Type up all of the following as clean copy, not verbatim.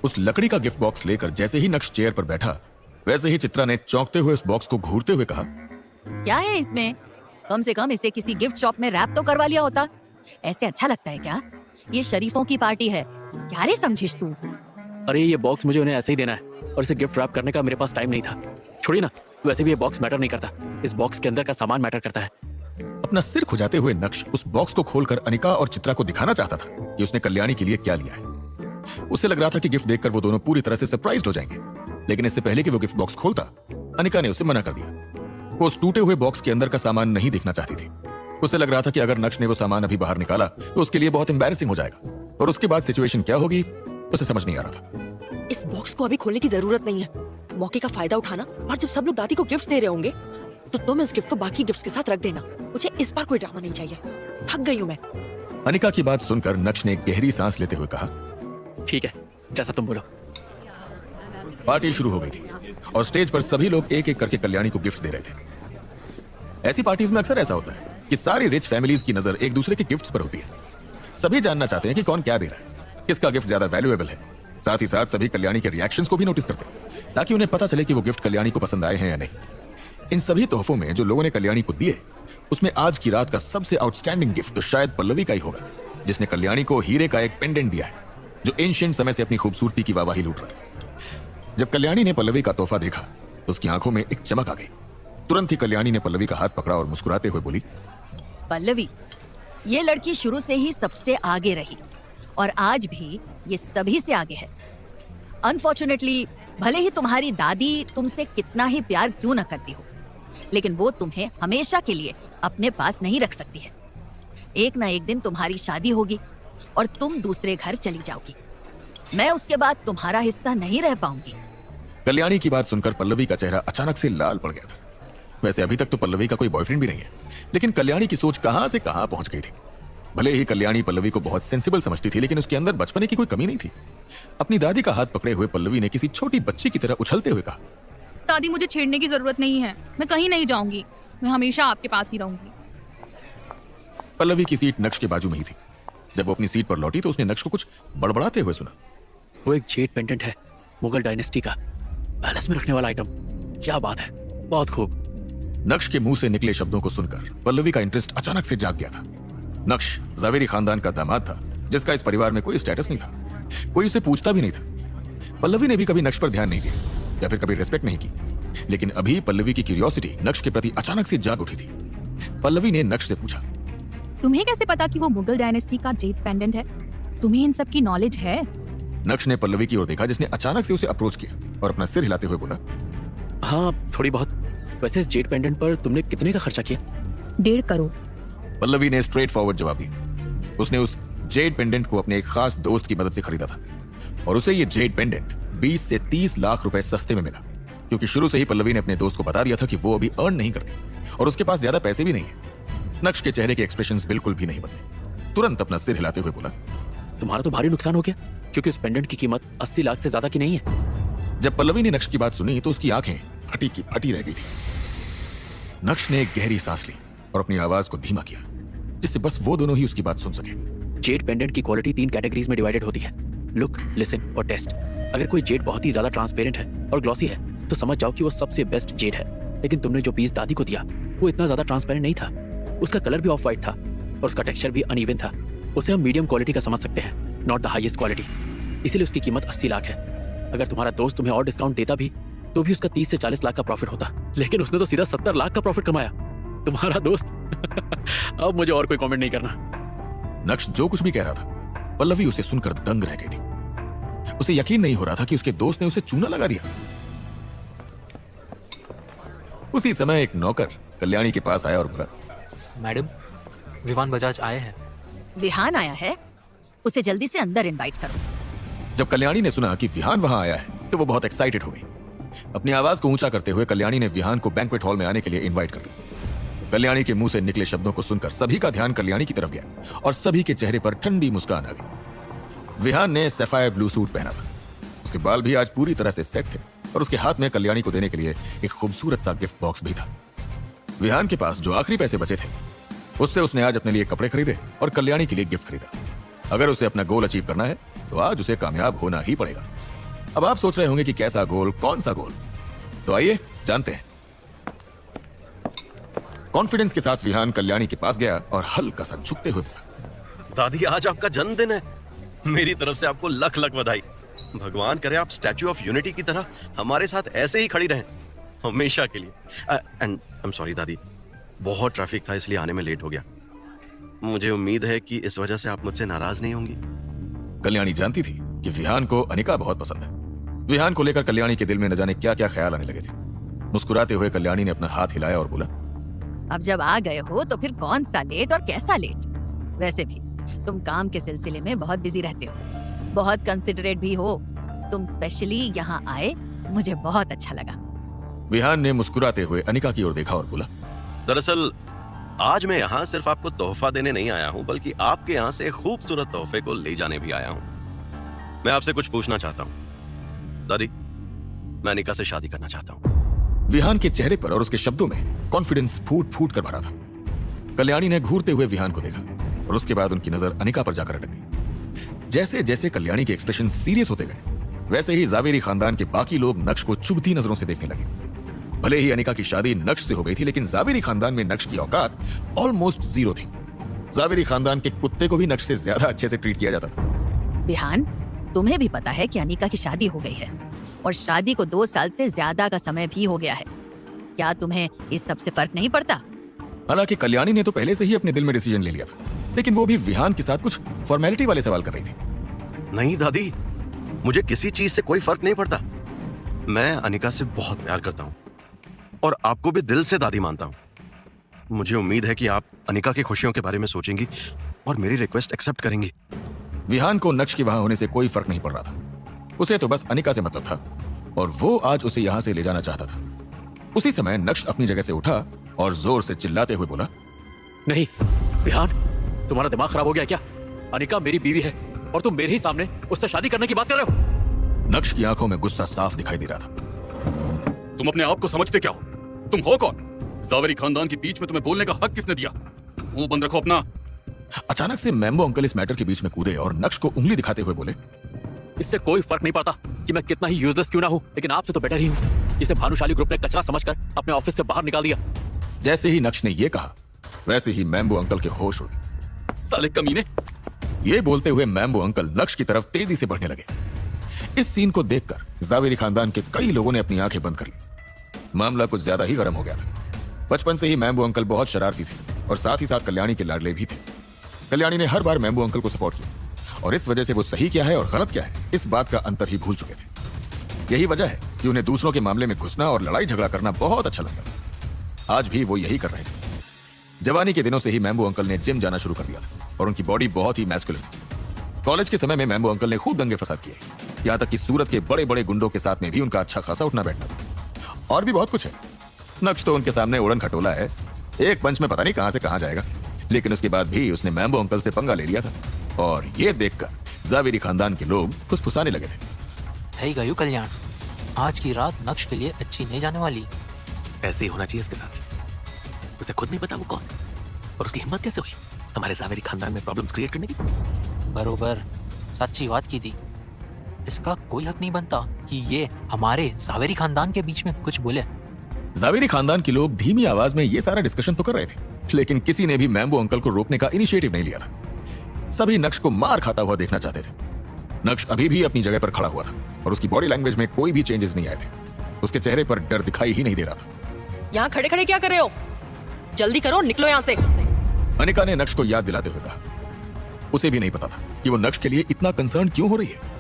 उस लकड़ी का गिफ्ट बॉक्स लेकर जैसे ही नक्श चेयर पर बैठा, वैसे ही चित्रा ने चौंकते हुए उस बॉक्स को घूरते हुए कहा, क्या है इसमें? कम से कम इसे किसी गिफ्ट शॉप में रैप तो करवा लिया होता। ऐसे अच्छा लगता है क्या? ये शरीफों की पार्टी है। क्या रे समझिस तू? अरे ये बॉक्स मुझे उन्हें ऐसे ही देना है और इसे गिफ्ट रैप करने का मेरे पास टाइम नहीं था। छोड़िए ना, वैसे भी ये बॉक्स मैटर नहीं करता, इस बॉक्स के अंदर का सामान मैटर करता है। अपना सिर खुजाते हुए नक्श उस बॉक्स को खोलकर अनिका और चित्रा को दिखाना चाहता था कि उसने कल्याणी के लिए क्या लिया है। उसे लग रहा था कि गिफ्ट देखकर वो दोनों पूरी तरह से सरप्राइज्ड हो जाएंगे, लेकिन इससे पहले कि वो गिफ्ट बॉक्स खोलता, अनिका ने उसे मना कर दिया। वो उस टूटे हुए बॉक्स के अंदर का सामान नहीं देखना चाहती थी। उसे लग रहा था कि अगर नक्श ने वो सामान अभी बाहर निकाला तो उसके लिए बहुत एम्बैरेसिंग हो जाएगा, और उसके बाद सिचुएशन क्या होगी उसे समझ नहीं आ रहा था। इस बॉक्स को अभी खोलने की जरूरत नहीं है, मौके का फायदा उठाना, और जब सब लोग दादी को गिफ्ट दे रहे होंगे तो तुम इस गिफ्ट को बाकी गिफ्ट्स के साथ रख देना। मुझे इस बार कोई ड्रामा नहीं चाहिए, थक गई हूँ मैं। अनिका की बात सुनकर नक्श ने एक गहरी सांस लेते हुए कहा, ठीक है, जैसा तुम बोलो। पार्टी शुरू हो गई थी और स्टेज पर सभी लोग एक एक करके कल्याणी को गिफ्ट दे रहे थे। ऐसी पार्टीज में अक्सर ऐसा होता है कि सारी रिच फैमिलीज की नजर एक दूसरे के गिफ्ट्स पर होती है। सभी जानना चाहते हैं कि कौन क्या दे रहा है, किसका गिफ्ट ज्यादा वैल्यूएबल है। साथ ही साथ सभी कल्याणी के रिएक्शंस को भी नोटिस करते हैं ताकि उन्हें पता चले कि वो गिफ्ट कल्याणी को पसंद आए हैं या नहीं। इन सभी तोहफों में जो लोगों ने कल्याणी को दिए, उसमें आज की रात का सबसे आउटस्टैंडिंग गिफ्ट तो शायद पल्लवी का ही होगा, जिसने कल्याणी को हीरे का एक पेंडेंट दिया है जो एंशिएंट समय से अपनी खूबसूरती की वाहवाही लूट रहा है। जब कल्याणी ने पल्लवी का तोहफा देखा तो उसकी आंखों में एक चमक आ गई। तुरंत ही कल्याणी ने पल्लवी का हाथ पकड़ा और मुस्कुराते हुए बोली, पल्लवी, ये लड़की शुरू से ही सबसे आगे रही और आज भी ये सभी से आगे है। अनफॉर्चुनेटली, भले ही तुम्हारी दादी तुमसे कितना ही प्यार क्यों न करती हो, लेकिन वो तुम्हें हमेशा के लिए अपने पास नहीं रख सकती है। एक ना एक दिन तुम्हारी शादी होगी और तुम दूसरे घर चली जाओगी। मैं उसके बाद तुम्हारा हिस्सा नहीं रह पाऊंगी। कल्याणी की बात सुनकर पल्लवी का चेहरा अचानक से लाल पड़ गया था। वैसे अभी तक तो पल्लवी का कोई बॉयफ्रेंड भी नहीं है, लेकिन कल्याणी की सोच कहां से कहां पहुंच गई थी। भले ही कल्याणी पल्लवी को बहुत सेंसिबल समझती थी, लेकिन उसके अंदर बचपने की कोई कमी नहीं थी। अपनी दादी का हाथ पकड़े हुए पल्लवी ने किसी छोटी बच्ची की तरह उछलते हुए कहा, दादी, मुझे छेड़ने की जरूरत नहीं है, मैं कहीं नहीं जाऊंगी, मैं हमेशा आपके पास ही रहूंगी। पल्लवी की सीट नक्श के बाजू में ही थी। जब वो अपनी सीट पर लौटी तो उसने नक्श को कुछ बड़बड़ाते हुए सुना। वो एक जेड पेंडेंट है, मुगल डायनेस्टी का, पैलेस में रखने वाला आइटम। क्या बात है, बहुत खूब। नक्श के मुंह से निकले शब्दों को सुनकर पल्लवी का इंटरेस्ट अचानक से जाग गया था। नक्श ज़वेरी खानदान का दामाद था, जिसका इस परिवार में कोई स्टेटस नहीं था। कोई उसे पूछता भी नहीं था। पल्लवी ने भी कभी नक्श पर ध्यान नहीं दिया या फिर कभी रिस्पेक्ट नहीं की, लेकिन अभी पल्लवी की क्यूरियोसिटी नक्श के प्रति अचानक से जाग उठी थी। पल्लवी ने नक्श से पूछा, तुम्हें कैसे पता कि वो मुगल डायनेस्टी का जेड पेंडेंट है? तुम्हें इन सब की नॉलेज है? नक्श ने पल्लवी की ओर देखा, जिसने अचानक से उसे अप्रोच किया और अपना सिर हिलाते हुए बोला, हाँ, थोड़ी बहुत। वैसे इस जेड पेंडेंट पर तुमने कितने का खर्चा किया? 1.5 करोड़। पल्लवी ने स्ट्रेट फॉरवर्ड जवाब दिया। उसने उस जेड पेंडेंट को अपने एक खास दोस्त की मदद से खरीदा था और उसे ये जेड पेंडेंट 20 से 30 लाख रुपए सस्ते में मिला, क्योंकि शुरू से ही पल्लवी ने अपने दोस्त को बता दिया था कि वो अभी अर्न नहीं करती और उसके पास ज्यादा पैसे भी नहीं है। नक्श के चेहरे के एक्सप्रेशंस बिल्कुल भी नहीं बदले। तुरंत अपना सिर हिलाते हुए बोला, तुम्हारा तो भारी नुकसान हो गया, क्योंकि उस पेंडेंट की कीमत 80 लाख से ज्यादा की नहीं है। जब पल्लवी ने नक्श की बात सुनी तो उसकी आंखें फटी की फटी रह गई थी। नक्श ने एक गहरी सांस ली और अपनी आवाज को धीमा किया, जिससे बस वो दोनों ही उसकी बात सुन सके। जेड पेंडेंट की क्वालिटी 3 कैटेगरीज में डिवाइडेड होती है, लुक, लिसन और टेस्ट। अगर कोई जेड बहुत ही ज्यादा ट्रांसपेरेंट है और ग्लॉसी है तो समझ जाओ कि वो सबसे बेस्ट जेड है। लेकिन तुमने जो पीस दादी को दिया वो इतना ज्यादा ट्रांसपेरेंट नहीं था, उसका कलर भी ऑफ वाइट था और उसका टेक्सचर भी अनइवन था। उसे हम मीडियम क्वालिटी का समझ सकते हैं, नॉट द हाईएस्ट क्वालिटी। इसीलिए उसकी कीमत 80 लाख है। अगर तुम्हारा दोस्त तुम्हें और डिस्काउंट देता भी तो भी उसका 30 से 40 लाख का प्रॉफिट होता, लेकिन उसने तो सीधा 70 लाख का प्रॉफिट कमाया। तुम्हारा दोस्त। अब मुझे और कोई कमेंट नहीं करना। नक्श जो कुछ भी कह रहा था, पल्लवी उसे सुनकर दंग रह गई थी। उसे यकीन नहीं हो रहा था कि उसके दोस्त ने उसे चूना लगा दिया। उसी समय एक नौकर कल्याणी के पास आया और बोला, मैडम, विवान बजाज आए हैं। विहान आया है? उसे जल्दी से अंदर इनवाइट करो। जब कल्याणी ने सुना कि विहान वहां आया है तो वो बहुत एक्साइटेड हो गई। अपनी आवाज को ऊंचा करते हुए कल्याणी ने विहान को बैंक्वेट हॉल में आने के लिए इनवाइट कर दिया। कल्याणी के मुंह से निकले शब्दों को सुनकर सभी का ध्यान कल्याणी की तरफ गया और सभी के चेहरे पर ठंडी मुस्कान आ गई। विहान ने सैफायर ब्लू सूट पहना था, उसके बाल भी आज पूरी तरह से सेट थे और उसके हाथ में कल्याणी को देने के लिए एक खूबसूरत सा गिफ्ट बॉक्स भी था। विहान के पास जो आखिरी पैसे बचे थे उससे उसने आज अपने लिए कपड़े खरीदे और कल्याणी के लिए गिफ्ट खरीदा। अगर उसे अपना गोल अचीव करना है तो आज उसे कामयाब होना ही पड़ेगा। अब आप सोच रहे होंगे कि कैसा गोल, कौन सा गोल, तो आइए जानते हैं। कॉन्फिडेंस के साथ विहान कल्याणी के पास गया और हल्का सा झुकते हुए बोला, दादी आज आपका जन्मदिन है, मेरी तरफ से आपको लख लख बधाई। भगवान करे आप स्टैच्यू ऑफ यूनिटी की तरह हमारे साथ ऐसे ही खड़ी रहें हमेशा के लिए। एंड आई एम सॉरी दादी, बहुत ट्रैफिक था इसलिए आने में लेट हो गया। मुझे उम्मीद है कि इस वजह से आप मुझसे नाराज नहीं होंगी। कल्याणी जानती थी कि विहान को अनिका बहुत पसंद है। विहान को लेकर कल्याणी के दिल में न जाने क्या क्या ख्याल आने लगे थे। मुस्कुराते हुए कल्याणी ने अपना हाथ हिलाया और बोला, अब जब आ गए हो तो फिर कौन सा लेट और कैसा लेट। वैसे भी तुम काम के सिलसिले में बहुत बिजी रहते हो, बहुत कंसिडरेट भी हो। तुम स्पेशली यहाँ आए, मुझे बहुत अच्छा लगा। विहान ने मुस्कुराते हुए अनिका की ओर देखा और बोला, दरअसल आज मैं यहाँ सिर्फ आपको तोहफा देने नहीं आया हूँ, बल्कि आपके यहाँ से खूबसूरत तोहफे को ले जाने भी आया हूँ। मैं आपसे कुछ पूछना चाहता हूँ दादी, मैं अनिका से शादी करना चाहता हूँ। विहान के चेहरे पर और उसके शब्दों में कॉन्फिडेंस फूट फूट कर भरा था। कल्याणी ने घूरते हुए विहान को देखा और उसके बाद उनकी नजर अनिका पर जाकर अटक गई। जैसे जैसे कल्याणी के एक्सप्रेशन सीरियस होते गए, वैसे ही जावेरी खानदान के बाकी लोग नक्श को चुभती नजरों से देखने लगे। भले ही अनिका की शादी नक्श से हो गई थी, लेकिन जावेरी खानदान में नक्श की औकात ऑलमोस्ट जीरो थी। जावेरी खानदान के कुत्ते को भी नक्श से ज्यादा अच्छे से ट्रीट किया जाता था। विहान, तुम्हें भी पता है कि अनिका की शादी हो गई है और शादी को 2 साल से ज्यादा का समय भी हो गया है। क्या तुम्हें इस सब से फर्क नहीं पड़ता? हालांकि कल्याणी ने तो पहले से ही अपने दिल में डिसीजन ले लिया था, लेकिन वो भी विहान के साथ कुछ फॉर्मेलिटी वाले सवाल कर रही थी। नहीं दादी, मुझे किसी चीज से कोई फर्क नहीं पड़ता। मैं अनिका से बहुत प्यार करता हूँ और आपको भी दिल से दादी मानता हूँ। मुझे उम्मीद है कि आप अनिका की खुशियों के बारे में सोचेंगी और मेरी रिक्वेस्ट एक्सेप्ट करेंगी। विहान को नक्श के वहां होने से कोई फर्क नहीं पड़ रहा था। उसे तो बस अनिका से मतलब था और वो आज उसे यहां से ले जाना चाहता था। उसी समय नक्श अपनी जगह से उठा और जोर से चिल्लाते हुए बोला, नहीं विहान, तुम्हारा दिमाग खराब हो गया क्या? अनिका मेरी बीवी है और तुम मेरे ही सामने उससे शादी करने की बात कर रहे हो? नक्श की आंखों में गुस्सा साफ दिखाई दे रहा था। तुम अपने आप को समझते क्या हो? तुम हो कौन? जावेरी खानदान के बीच में तुम्हें बोलने का हक किसने दिया? मुंह बंद रखो अपना। अचानक से मैम्बो अंकल इस मैटर के बीच में कूदे और नक्श को उंगली दिखाते हुए बोले, इससे कोई फर्क नहीं पड़ता कि मैं कितना ही यूजलेस क्यों ना हूं, लेकिन आपसे तो बेटर ही हूं, जिसे भानुशाली ग्रुप ने कचरा समझकर अपने ऑफिस से बाहर निकाल दिया। जैसे ही नक्श ने यह कहा, वैसे ही मैम्बो अंकल के होश उड़ गए। साले कमीने! ये बोलते हुए मैम्बो अंकल नक्श की तरफ तेजी से बढ़ने लगे। इस सीन को देखकर जावेरी खानदान के कई लोगों ने अपनी आंखें बंद कर ली। मामला कुछ ज्यादा ही गर्म हो गया था। बचपन से ही मैम्बो अंकल बहुत शरारती थे और साथ ही साथ कल्याणी के लाडले भी थे। कल्याणी ने हर बार मैम्बो अंकल को सपोर्ट किया और इस वजह से वो सही क्या है और गलत क्या है, इस बात का अंतर ही भूल चुके थे। यही वजह है कि उन्हें दूसरों के मामले में घुसना और लड़ाई झगड़ा करना बहुत अच्छा लगता था। आज भी वो यही कर रहे थे। जवानी के दिनों से ही मैम्बो अंकल ने जिम जाना शुरू कर दिया था और उनकी बॉडी बहुत ही मैस्कुलर थी। कॉलेज के समय में मैम्बो अंकल ने खूब दंगे फसाद किए, यहाँ तक कि सूरत के बड़े बड़े गुंडों के साथ में भी उनका अच्छा खासा उठना बैठना था। और भी बहुत कुछ है। नक्श तो उनके सामने उड़न खटोला है, एक पंच में पता नहीं कहां से कहां जाएगा। लेकिन उसके बाद भी उसने मैम्बो अंकल से पंगा ले लिया था और ये देखकर जावेरी खानदान के लोग फुसफुसाने लगे थे। सही गयू कल्याण, आज की रात नक्श के लिए अच्छी नहीं जाने वाली। ऐसे ही होना चाहिए इसके साथ। उसे खुद नहीं पता वो कौन है और उसकी हिम्मत कैसे हुई हमारे जावेरी खानदान में प्रॉब्लम्स क्रिएट करने की। बरोबर सच्ची बात की थी। इसका कोई हक नहीं बनता कि ये हमारे जावेरी खानदान के बीच में कुछ बोले। जावेरी खानदान के लोग धीमी आवाज में ये सारा डिस्कशन तो कर रहे थे, लेकिन किसी ने भी मैम्बो अंकल को रोकने का इनिशिएटिव नहीं लिया था। सभी नक्श को मार खाता हुआ देखना चाहते थे। नक्श अभी भी अपनी जगह पर खड़ा हुआ था और उसकी बॉडी लैंग्वेज में कोई भी चेंजेस नहीं आए थे। उसके चेहरे पर डर दिखाई ही नहीं दे रहा था। यहाँ खड़े खड़े क्या कर रहे हो? जल्दी करो, निकलो यहाँ से। अनिका ने नक्श को याद दिलाते हुए कहा। उसे भी नहीं पता था कि वो नक्श के लिए इतना कंसर्न क्यों हो रही है।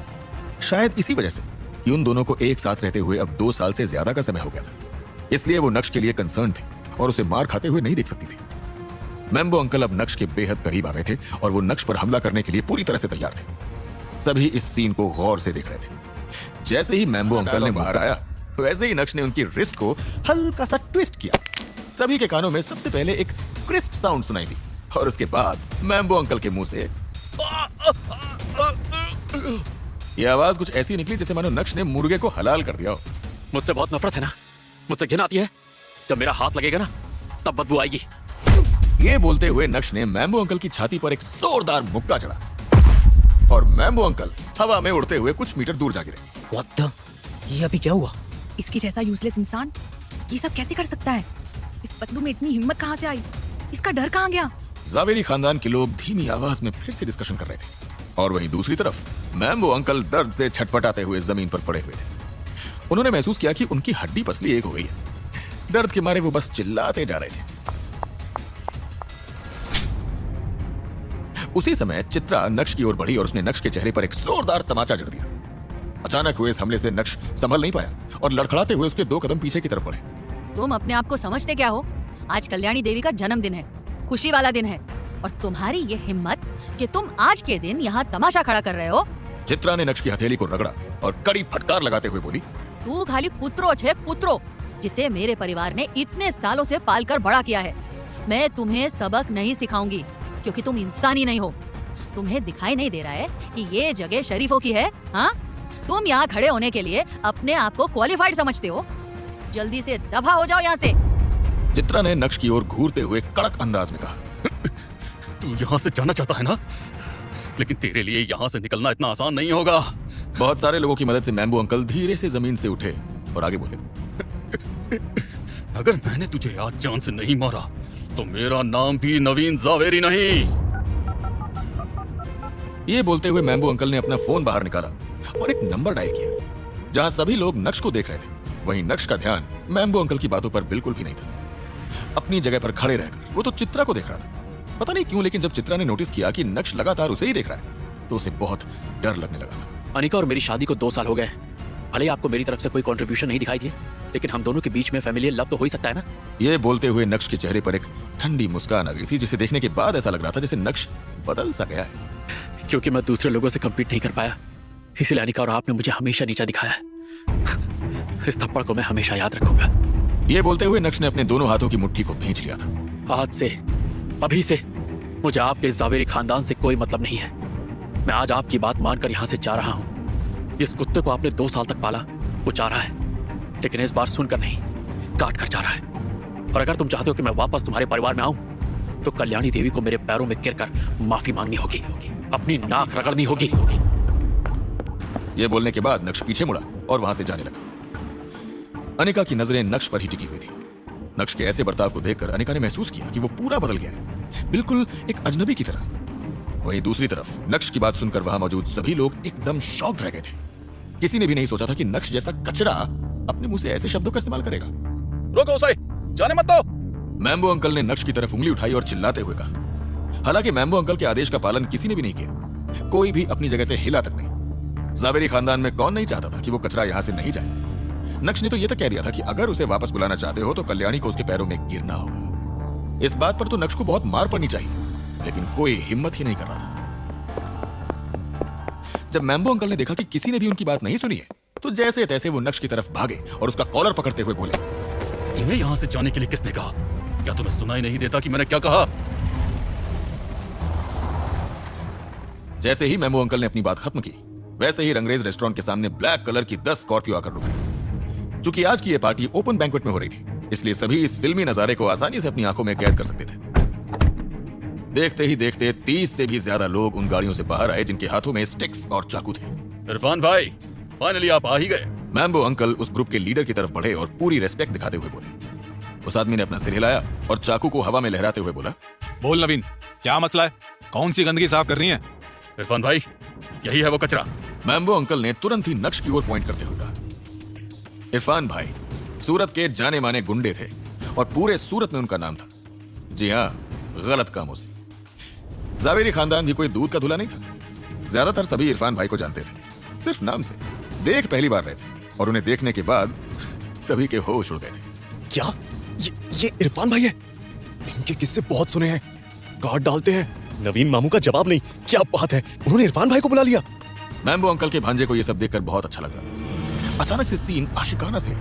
शायद इसी वजह से कि उन दोनों को एक साथ रहते हुए अब 2 साल से ज्यादा का समय हो गया था, इसलिए वो नक्श के लिए कंसर्न थे और उसे मार खाते हुए नहीं देख सकती थी। मैम्बो अंकल अब नक्श के बेहद करीब आ गए थे और वो नक्श पर हमला करने के लिए पूरी तरह से तैयार थे। सभी इस सीन को गौर से देख रहे थे। जैसे ही मैम्बो अंकल ने बाहर आया, वैसे ही नक्श ने उनकी रिस्ट को हल्का सा ट्विस्ट किया। सभी के कानों में सबसे पहले एक क्रिस्प साउंड सुनाई दी और उसके बाद मैम्बो अंकल के मुंह से यह आवाज कुछ ऐसी निकली जैसे मानो नक्श ने मुर्गे को हलाल कर दिया हो। मुझसे बहुत नफरत है ना, मुझसे घिन आती है। जब मेरा हाथ लगेगा ना तब बदबू आएगी। ये बोलते हुए नक्श ने मैम्बो अंकल की छाती पर एक जोरदार मुक्का चढ़ा। और मैम्बो अंकल हवा में उड़ते हुए कुछ मीटर दूर जा गिरे। व्हाट द, ये अभी क्या हुआ? इसकी जैसा यूजलेस इंसान ये सब कैसे कर सकता है? इस पतलू में इतनी हिम्मत कहाँ से आई? इसका डर कहाँ गया? जावेरी खानदान के लोग धीमी आवाज में फिर से डिस्कशन कर रहे थे और वहीं दूसरी तरफ मैम्बो अंकल दर्द से छटपटाते हुए जमीन पर पड़े हुए थे। उन्होंने महसूस किया कि उनकी हड्डी पसली एक हो गई है। दर्द के मारे वो बस चिल्लाते जा रहे थे। उसी समय चित्रा नक्श की ओर बढ़ी और उसने नक्श के चेहरे पर एक जोरदार तमाचा जड़ दिया। अचानक हुए इस हमले से नक्श संभल नहीं पाया और लड़खड़ाते हुए उसके 2 कदम पीछे की तरफ बढ़े। तुम अपने आप को समझते क्या हो? आज कल्याणी देवी का जन्मदिन है, खुशी वाला दिन है, और तुम्हारी ये हिम्मत कि तुम आज के दिन यहाँ तमाशा खड़ा कर रहे हो। चित्रा ने नक्श की हथेली को रगड़ा और कड़ी फटकार लगाते हुए बोली, तू खाली कुत्रो छे कुत्रो, जिसे मेरे परिवार ने इतने सालों से पालकर बड़ा किया है। मैं तुम्हें सबक नहीं सिखाऊंगी क्योंकि तुम इंसान ही नहीं हो। तुम्हें दिखाई नहीं दे रहा है कि ये जगह शरीफों की है? हाँ, तुम यहाँ खड़े होने के लिए अपने आप को क्वालिफाइड समझते हो? जल्दी से दफा हो जाओ यहाँ से। चित्रा ने नक्श की ओर घूरते हुए कड़क अंदाज में कहा, तू यहाँ से जाना चाहता है ना, लेकिन तेरे लिए यहाँ से निकलना इतना आसान नहीं होगा। बहुत सारे लोगों की मदद से मैम्बो अंकल धीरे से जमीन से उठे और आगे बोले, अगर मैंने तुझे आज जान से नहीं मारा तो मेरा नाम भी नवीन जावेरी नहीं। ये बोलते हुए मैम्बो अंकल ने अपना फोन बाहर निकाला और एक नंबर डायल किया। जहां सभी लोग नक्श को देख रहे थे, वहीं नक्श का ध्यान मैम्बो अंकल की बातों पर बिल्कुल भी नहीं था। अपनी जगह पर खड़े रहकर वो तो चित्रा को देख रहा था। पता नहीं क्यों, लेकिन जब चित्रा ने नोटिस किया कि नक्श लगातार उसे ही देख रहा है तो उसे बहुत डर लगने लगा था। अनिका और मेरी शादी को 2 साल हो गए। भले ही आपको मेरी तरफ से कोई कंट्रीब्यूशन नहीं दिखाई दिए, लेकिन हम दोनों के बीच में फैमिलियल लव तो हो ही सकता है ना। ये बोलते हुए नक्श के चेहरे पर एक ठंडी मुस्कान आ गई थी, जिसे देखने के बाद ऐसा लग रहा था जैसे नक्श बदल सा गया है। क्योंकि मैं दूसरे लोगों से कम्पीट नहीं कर पाया, इसलिए अनिका और आपने मुझे हमेशा नीचा दिखाया है। इस थप्पड़ को मैं हमेशा याद रखूंगा। ये बोलते हुए नक्श ने अपने दोनों हाथों की मुट्ठी को भींच लिया था। आज से, अभी से मुझे आपके जावेरी खानदान से कोई मतलब नहीं है। मैं आज आपकी बात मानकर यहाँ से जा रहा हूँ। जिस कुत्ते को आपने 2 साल तक पाला वो जा रहा है, लेकिन इस बार सुनकर नहीं, काट कर जा रहा है। और अगर तुम चाहते हो कि मैं वापस तुम्हारे परिवार में आऊं तो कल्याणी देवी को मेरे पैरों में गिरकर माफी मांगनी होगी, अपनी नाक रगड़नी होगी। ये बोलने के बाद नक्श पीछे मुड़ा और वहां से जाने लगा। अनिका की नजरें नक्श पर ही टिकी हुई थी। नक्श के ऐसे बर्ताव को देखकर अनिका ने महसूस किया कि वो पूरा बदल गया है, बिल्कुल एक अजनबी की तरह। वहीं दूसरी तरफ नक्श की बात सुनकर वहां मौजूद सभी लोग एकदम शॉक्ड रह गए थे। किसी ने भी नहीं सोचा था कि नक्श जैसा कचरा अपने मुंह से ऐसे शब्दों का इस्तेमाल करेगा। रोको उसे, जाने मत दो। मैम्बो अंकल ने नक्श की तरफ उंगली उठाई और चिल्लाते हुए कहा। हालांकि मैम्बो अंकल के आदेश का पालन किसी ने भी नहीं किया। कोई भी अपनी जगह से हिला तक नहीं। जावेरी खानदान में कौन नहीं चाहता था कि वो कचरा यहाँ से नहीं जाए। नक्श ने तो ये तक कह दिया था कि अगर उसे वापस बुलाना चाहते हो तो कल्याणी को उसके पैरों में गिरना होगा। इस बात पर तो नक्श को बहुत मार पड़नी चाहिए, लेकिन कोई हिम्मत ही नहीं कर रहा था। जब मैम्बो अंकल ने देखा कि किसी ने भी उनकी बात नहीं सुनी है, तो जैसे तैसे वो नक्श की तरफ भागे और उसका कॉलर पकड़ते हुए बोले, तुम्हें यहाँ से जाने के लिए किसने कहा? क्या तुम्हें सुनाई नहीं देता कि मैंने क्या कहा? जैसे ही मैम्बो अंकल ने अपनी बात खत्म की, वैसे ही रंगरेज रेस्टोरेंट के सामने ब्लैक कलर की 10 स्कॉर्पियो आकर रुक गई। चूंकि आज की यह पार्टी ओपन बैंक्वेट में हो रही थी, इसलिए सभी इस फिल्मी नजारे को आसानी से अपनी आंखों में कैद कर सकते थे। देखते ही देखते 30 से भी ज्यादा लोग उन गाड़ियों से बाहर आए जिनके हाथों में स्टिक्स और चाकू थे। इरफान भाई, फाइनली आप आ ही गए। मैम्बो अंकल उस ग्रुप के लीडर की तरफ बढ़े और पूरी रेस्पेक्ट दिखाते हुए बोले। उस आदमी ने अपना सिर हिलाया और चाकू को हवा में लहराते हुए बोला, बोल नवीन, क्या मसला है? कौन सी गंदगी साफ कर रही है? इरफान भाई, यही है वो कचरा। मैम्बो अंकल ने तुरंत ही नक्श की ओर पॉइंट करते हुए कहा। इरफान भाई सूरत के जाने माने गुंडे थे और पूरे सूरत में उनका नाम था। जी हाँ, गलत कामों से। जावेरी खानदान भी कोई दूध का धुला नहीं था। ज्यादातर सभी इरफान भाई को जानते थे, सिर्फ नाम से। देख पहली बार रहे थे और उन्हें देखने के बाद सभी के होश उड़ गए थे। क्या ये इरफान भाई है? इनके किस्से बहुत सुने हैं, गार्ड डालते हैं। नवीन मामू का जवाब नहीं, क्या बात है, उन्होंने इरफान भाई को बुला लिया। मैम्बो अंकल के भांजे को यह सब देखकर बहुत अच्छा लग रहा था। अचानक से सीन आशिकाना से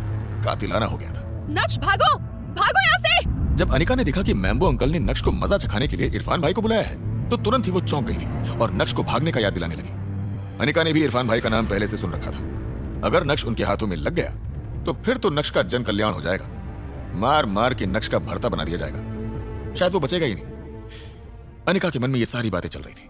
कातिलाना हो गया था। नक्श भागो, भागो यहाँ से। जब अनिका ने देखा कि मैम्बो अंकल ने नक्श को मजा चखाने के लिए इरफान भाई को बुलाया है, तो तुरंत ही वो चौंक गई थी और नक्श को भागने का याद दिलाने लगी। अनिका ने भी इरफान भाई का नाम पहले से सुन रखा था। अगर नक्श उनके हाथों में लग गया तो फिर तो नक्श का जन कल्याण हो जाएगा। मार मार के नक्श का भरता बना दिया जाएगा, शायद वो बचेगा ही नहीं। अनिका के मन में ये सारी बातें चल रही थी।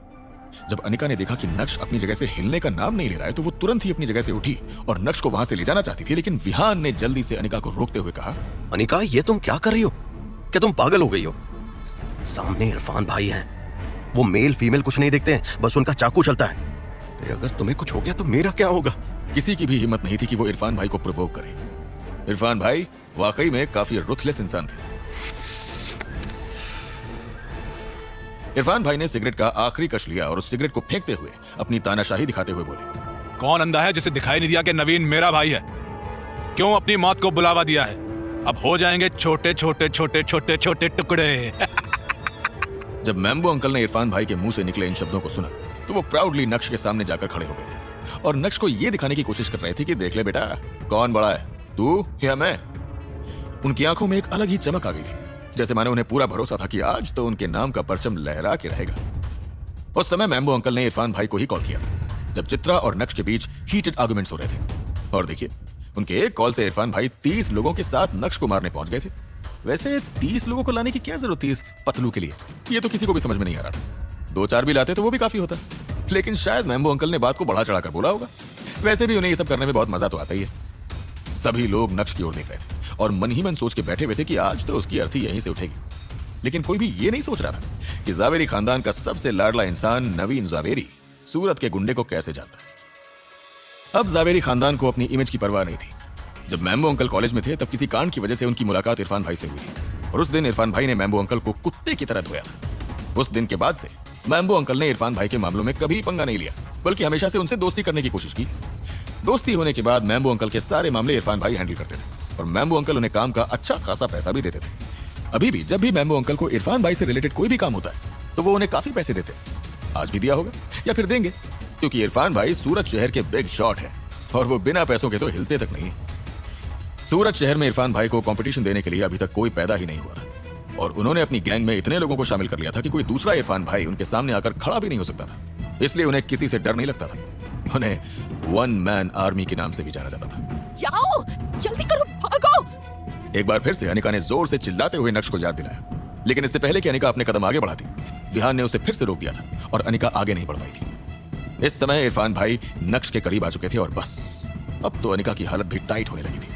जब अनिका ने देखा कि नक्श अपनी जगह से हिलने का नाम नहीं ले रहा है तो वो तुरंत ही अपनी जगह से उठी और नक्श को वहां से ले जाना चाहती थी, लेकिन विहान ने जल्दी से अनिका को रोकते हुए कहा, अनिका, ये तुम क्या कर रही हो? क्या तुम पागल हो गई हो? सामने इरफान भाई हैं, वो मेल फीमेल कुछ नहीं देखते हैं, बस उनका चाकू चलता है। अगर तुम्हें कुछ हो गया तो मेरा क्या होगा? किसी की भी हिम्मत नहीं थी कि वो इरफान भाई को प्रोवोक करे। इरफान भाई वाकई में काफी रुथलेस इंसान थे। इरफान भाई ने सिगरेट का आखिरी कश लिया और उस सिगरेट को फेंकते हुए अपनी तानाशाही दिखाते हुए बोले, कौन अंधा है जिसे दिखाई नहीं दिया कि नवीन मेरा भाई है? क्यों अपनी मौत को बुलावा दिया है? अब हो जाएंगे छोटे छोटे छोटे छोटे छोटे टुकड़े। जब मैम्बो अंकल ने इरफान भाई के मुंह से निकले इन शब्दों को सुना तो वो प्राउडली नक्श के सामने जाकर खड़े हो गए थे और नक्श को यह दिखाने की कोशिश कर रहे थे कि देख ले बेटा, कौन बड़ा है, तू या मैं? उनकी आंखों में एक अलग ही चमक आ गई थी, जैसे माने उन्हें पूरा भरोसा था कि आज तो उनके नाम का परचम लहरा के रहेगा। उस समय मैम्बो अंकल ने इरफान भाई को ही कॉल किया था जब चित्रा और नक्श के बीच हीटेड आर्गुमेंट्स हो रहे थे। और देखिए, उनके एक कॉल से इरफान भाई 30 लोगों के साथ नक्श को मारने पहुंच गए थे। वैसे 30 लोगों को लाने की क्या जरूरत थी इस पतलू के लिए? ये तो किसी को भी समझ में नहीं आ रहा था। 2-4 भी लाते तो वो भी काफी होता, लेकिन शायद मैम्बो अंकल ने बात को बढ़ा चढ़ाकर बोला होगा। वैसे भी उन्हें ये सब करने में बहुत मजा तो आता ही है। सभी लोग नक्श की ओर देख रहे थे और मन ही मन सोच के बैठे हुए थे कि आज तो उसकी अर्थी यहीं से उठेगी। लेकिन कोई भी ये नहीं सोच रहा था कि जावेरी खानदान का सबसे लाडला इंसान नवीन जावेरी सूरत के गुंडे को कैसे जानता है। अब जावेरी खानदान को अपनी इमेज की परवाह नहीं थी। जब मैम्बो अंकल कॉलेज में थे तब किसी कांड की वजह से उनकी मुलाकात इरफान भाई से हुई थी और उस दिन इरफान भाई ने मैम्बो अंकल को कुत्ते की तरह धोया था। उस दिन के बाद से मैम्बो अंकल ने इरफान भाई के मामलों में कभी पंगा नहीं लिया, बल्कि हमेशा से उनसे दोस्ती करने की कोशिश की। दोस्ती होने के बाद मैम्बो अंकल के सारे मामले इरफान भाई हैंडल करते थे और मैम्बो अंकल उन्हें काम का अच्छा खासा पैसा भी देते थे। अभी भी जब भी मैम्बो अंकल को इरफान भाई से रिलेटेड कोई भी काम होता है तो वो उन्हें काफी पैसे देते हैं। आज भी दिया होगा या फिर देंगे, क्योंकि इरफान भाई सूरत शहर के बिग शॉट हैं और वो बिना पैसों के तो हिलते तक नहीं है। सूरत शहर में इरफान भाई को कंपटीशन देने के लिए अभी तक कोई पैदा ही नहीं हुआ था और उन्होंने अपनी गैंग में इतने लोगों को शामिल कर लिया था कि कोई दूसरा इरफान भाई उनके सामने आकर खड़ा भी नहीं हो सकता था। इसलिए उन्हें किसी से डर नहीं लगता था। उन्हें वन मैन आर्मी के नाम से भी जाना जाता था। जाओ, जल्दी करो, भागो। एक बार फिर से अनिका ने जोर से चिल्लाते हुए नक्श को याद दिलाया, लेकिन इससे पहले कि अनिका अपने कदम आगे बढ़ाती, विहान ने उसे फिर से रोक दिया था और अनिका आगे नहीं बढ़ पाई थी। इस समय इरफान भाई नक्श के करीब आ चुके थे और बस अब तो अनिका की हालत भी टाइट होने लगी थी।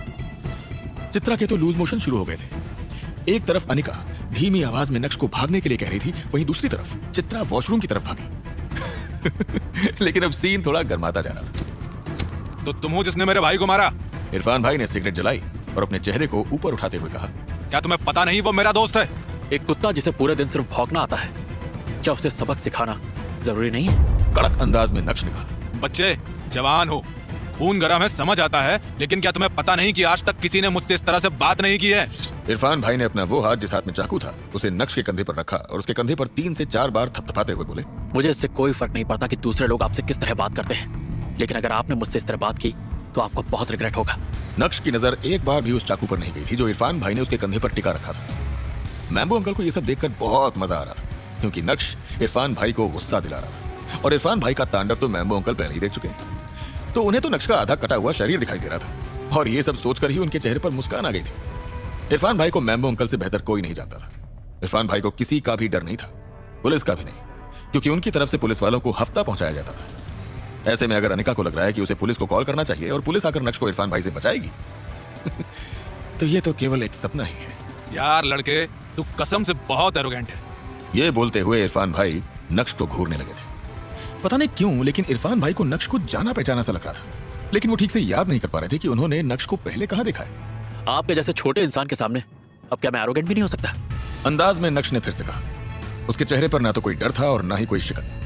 चित्रा के तो लूज मोशन शुरू हो गए थे। एक तरफ अनिका धीमी आवाज में नक्श को भागने के लिए कह रही थी, वहीं दूसरी तरफ चित्रा वॉशरूम की तरफ भागी। लेकिन अब सीन थोड़ा गर्माता जा रहा था। तो तुम हो जिसने मेरे भाई को मारा? इरफान भाई ने सिगरेट जलाई और अपने चेहरे को ऊपर उठाते हुए कहा, क्या तुम्हें पता नहीं वो मेरा दोस्त है? एक कुत्ता जिसे पूरे दिन सिर्फ भौंकना आता है, क्या उसे सबक सिखाना जरूरी नहीं है? कड़क अंदाज में नक्श ने कहा। बच्चे, जवान हो, खून गर्म है, समझ आता है, लेकिन क्या तुम्हें पता नहीं कि आज तक किसी ने मुझसे इस तरह से बात नहीं की है? इरफान भाई ने अपना वो हाथ जिस हाथ में चाकू था उसे नक्श के कंधे पर रखा और उसके कंधे पर 3 से 4 बार थपथपाते हुए बोले, मुझे इससे कोई फर्क नहीं पड़ता कि दूसरे लोग आपसे किस तरह बात करते हैं, लेकिन अगर आपने मुझसे इस तरह बात की तो आपको बहुत रिग्रेट होगा। नक्श की नजर एक बार भी उस चाकू पर नहीं गई थी जो इरफान भाई ने उसके कंधे पर टिका रखा था। मैम्बो अंकल को यह सब देखकर बहुत मजा आ रहा था, क्योंकि नक्श इरफान भाई को गुस्सा दिला रहा था और इरफान भाई का तांडव तो मैम्बो अंकल पहले ही देख चुके हैं। तो उन्हें तो नक्श का आधा कटा हुआ शरीर दिखाई दे रहा था और ये सब सोचकर ही उनके चेहरे पर मुस्कान आ गई थी। इरफान भाई को मैम्बो अंकल से बेहतर कोई नहीं जानता था। इरफान भाई को किसी का भी डर नहीं था, पुलिस का भी नहीं, क्योंकि उनकी तरफ से पुलिस वालों को हफ्ता पहुंचाया जाता था। ऐसे में अगर अनिका को लग रहा है कि उसे पुलिस को कॉल करना चाहिए और पुलिस आकर नक्श को इरफान भाई से बचाएगी तो ये तो केवल एक सपना ही है। यार लड़के, तू कसम से बहुत एरोगेंट है। ये बोलते हुए इरफान भाई नक्श को घूरने लगे थे। पता नहीं क्यों, लेकिन इरफान भाई को नक्श को जाना पहचाना सा लग रहा था, लेकिन वो ठीक से याद नहीं कर पा रहे थे कि उन्होंने नक्श को पहले कहां देखा है। आपके जैसे छोटे इंसान के सामने अब क्या मैं एरोगेंट भी नहीं हो सकता? अंदाज में नक्श ने फिर से कहा। उसके चेहरे पर ना तो कोई डर था और ना ही कोई शिकन।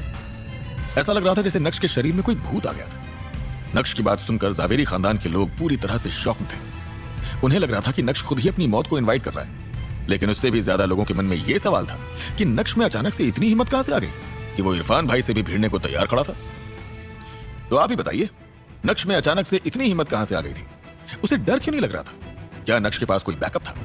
ऐसा लग रहा था जैसे नक्श के शरीर में कोई भूत आ गया था। नक्श की बात सुनकर जावेरी खानदान के लोग पूरी तरह से शॉक थे। उन्हें लग रहा था कि नक्श खुद ही अपनी मौत को इनवाइट कर रहा है, लेकिन उससे भी ज्यादा लोगों के मन में यह सवाल था कि नक्श में अचानक से इतनी हिम्मत कहां से आ गई कि वो इरफान भाई से भी भिड़ने को तैयार खड़ा था। तो आप ही बताइए, नक्श में अचानक से इतनी हिम्मत कहां से आ गई थी? उसे डर क्यों नहीं लग रहा था? क्या नक्श के पास कोई बैकअप था?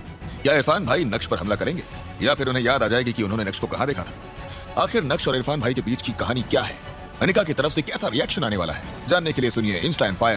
क्या इरफान भाई नक्श पर हमला करेंगे या फिर उन्हें याद आ जाएगी कि उन्होंने नक्श को कहां देखा था? आखिर नक्श और इरफान भाई के बीच की कहानी क्या है? अनिका की तरफ से कैसा रिएक्शन आने वाला है? जानने के लिए सुनिए इंस्टा एम्पायर